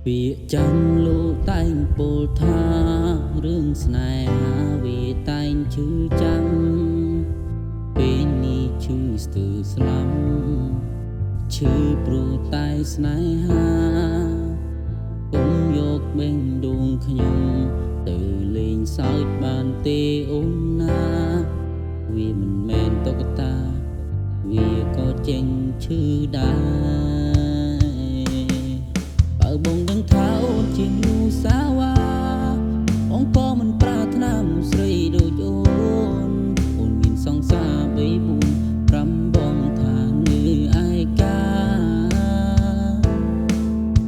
ពាក្យចាំលោកតែងពោលថារឿងស្នេហាវាតែងឈឺចាំពេលនេះឈឺស្ទើរស្លាប់ឈឺព្រោះតែស្នេហាគុំយកបេះដូងខ្ញុំទៅលេងសើចបានទេអូនណាវាមិនមែនតុក្កតាវាក៏ចេញឈឺដែរបើបងដឹងថាអូនជាមនុស្សសាវ៉ាបងក៏មិនប្រាថ្នាមនុស្សស្រីដូចអូនមានសង្សារ3 4 5បងថានៅឯកា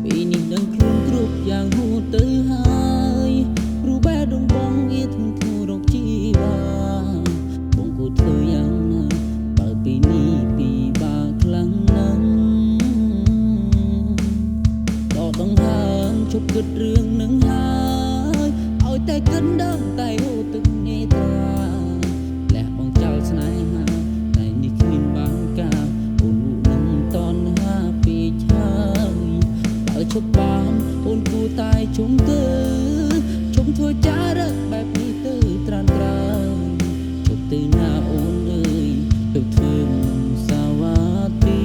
ពីនេះដឹងខ្លួនគ្រប់យ៉ាងហួសទៅហើយព្រោះបែរដងបងងាធ្ងន់ធ្ងររកជីវ៉ាបងគួរធ្វើយ៉ាងណាបើពីនេះពីបាខ្លាំងណាស់ដងហើមជប់គិតរឿងនឹងហើយឲ្យតែគិតដឹងតែហូរទឹកនេត្រាលះបងចោលស្នេហាតែនេះគ្មានបានការអូននឹងតន់ហាពីឆាយបើជប់បានអូនគួរតែជុំទៅជុំធ្វើចារឹកបែបនេះទៅត្រានត្រើយជប់ទៅណាអូនអើយទៅធ្វើសាវ៉ាទី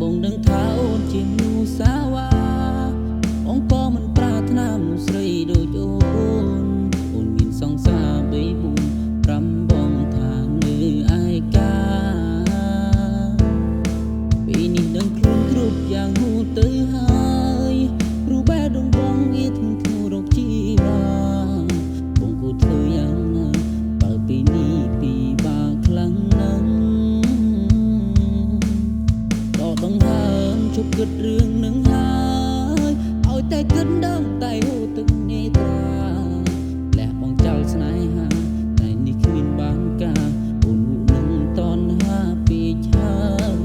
បងដឹងថាអូនជាមនុស្សសាវ៉ាបងក៏មិនប្រាថ្នាមនុស្សស្រីដូចអូនមានសង្សារ3 4 5បងថានៅឯកាពីនេះដឹងខ្លួនគ្រប់យ៉ាងហួសទៅហើយព្រោះបែរដងបងងាធ្ងន់ធ្ងររកជីវ៉ាបងគួរធ្វើយ៉ាងណាបើពីនេះពីបាខ្លាំងណាស់ដងហើមជប់គិតរឿងនឹងហើយឲ្យតែគិតដឹងតែហូរទឹកនេត្រាលះបងចោលស្នេហាតែនេះគ្មានបានការអូននឹងតន់ហាពីឆាយ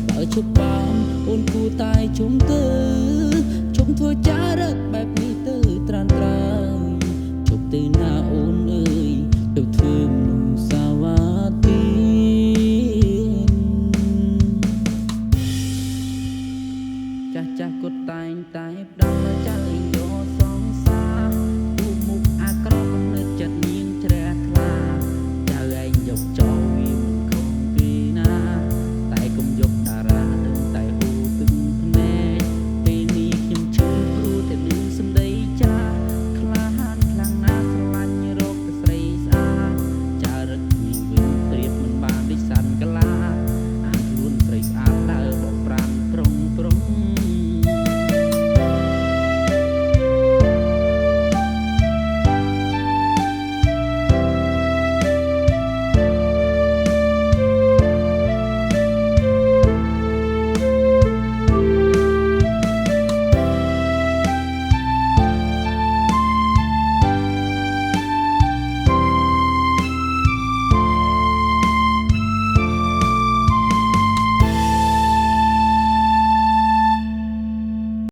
បើជប់បានអូនគួរតែជុំទៅជុំធ្វើចារឹកបែបនេះទៅត្រានត្រើយជប់ទៅណាអូនអើយទៅធ្វើមនុស្សសាវ៉ាទីចាស់គាត់តែងតែផ្ដាំចាស់